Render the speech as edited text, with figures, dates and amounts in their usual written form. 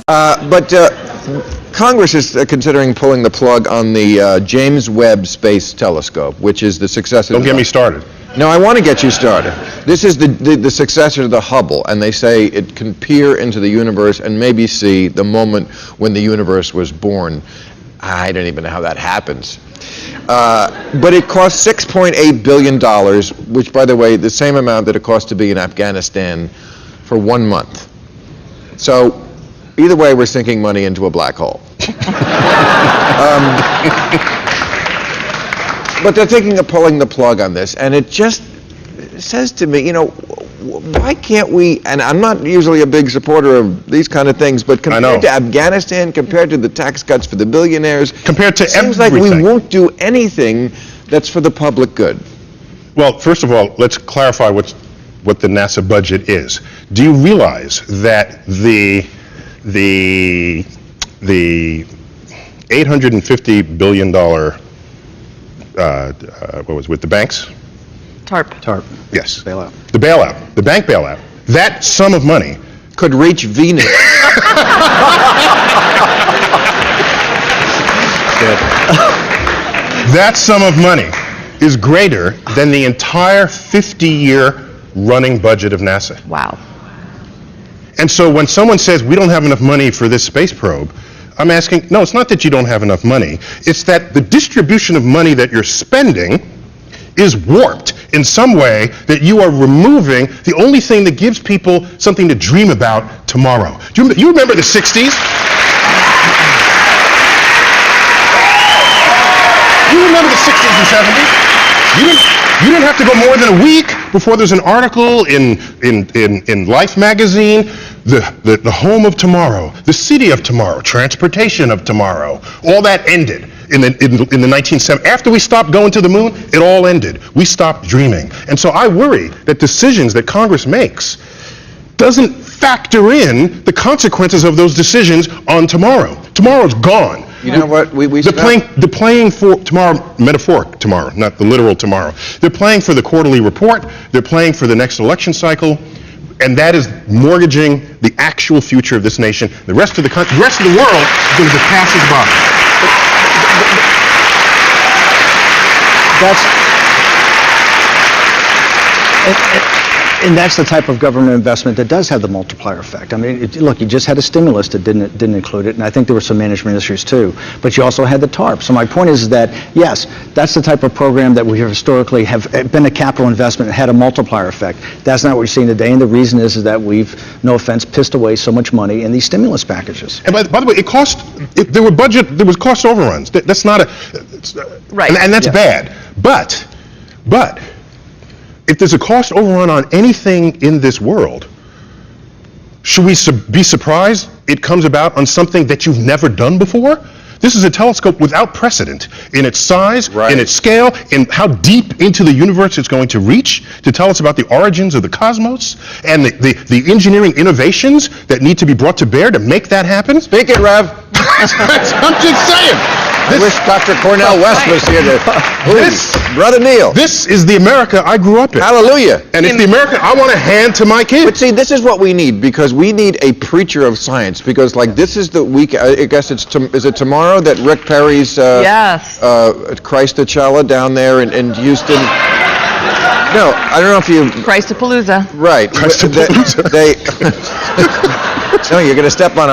But Congress is considering pulling the plug on the James Webb Space Telescope, which is the successor. Don't get me started. No, I want to get you started. This is the successor to the Hubble, and they say it can peer into the universe and maybe see the moment when the universe was born. I don't even know how that happens. But it costs $6.8 billion, which, by the way, the same amount that it costs to be in Afghanistan for 1 month. So either way, we're sinking money into a black hole. But they're thinking of pulling the plug on this, and it just says to me, why can't we, and I'm not usually a big supporter of these kind of things, but compared to Afghanistan, compared to the tax cuts for the billionaires, compared to everything, seems like we won't do anything that's for the public good. Well, first of all, let's clarify what the NASA budget is. Do you realize that the $850 billion what was it, with the banks? TARP. Yes. Bailout. The bailout, the bank bailout. That sum of money could reach Venus. That sum of money is greater than the entire 50-year running budget of NASA. Wow. And so when someone says we don't have enough money for this space probe, I'm asking, no, it's not that you don't have enough money. It's that the distribution of money that you're spending is warped in some way, that you are removing the only thing that gives people something to dream about tomorrow. Do you remember the 60s? You remember the 60s and 70s? You didn't have to go more than a week before there's an article in Life magazine, the home of tomorrow, the city of tomorrow, transportation of tomorrow. All that ended in the 1970s. After we stopped going to the moon, it all ended. We stopped dreaming. And so I worry that decisions that Congress makes doesn't factor in the consequences of those decisions on tomorrow. Tomorrow's gone. You know what? They're playing for tomorrow, metaphoric tomorrow, not the literal tomorrow. They're playing for the quarterly report. They're playing for the next election cycle, and that is mortgaging the actual future of this nation. The rest of the country, the rest of the world is going to just pass us by. And that's the type of government investment that does have the multiplier effect. I mean, look, you just had a stimulus that didn't include it, and I think there were some management issues too. But you also had the TARP. So my point is that, yes, that's the type of program that we historically have been a capital investment and had a multiplier effect. That's not what we're seeing today, and the reason is that we've, no offense, pissed away so much money in these stimulus packages. And by the way, there was cost overruns. That's not right, and that's bad. But if there's a cost overrun on anything in this world, should we be surprised it comes about on something that you've never done before? This is a telescope without precedent in its size, in its scale, in how deep into the universe it's going to reach to tell us about the origins of the cosmos and the engineering innovations that need to be brought to bear to make that happen. Speak it, Rev. I'm just saying. I wish Dr. Cornel West was here to. Brother Neil. This is the America I grew up in. Hallelujah. And it's the America I want to hand to my kids. But see, this is what we need, because we need a preacher of science, because like this is the week, I guess is it tomorrow that Rick Perry's Christachella down there in Houston? No, I don't know if you... Christapalooza. Right. Christapalooza. No, you're going to step on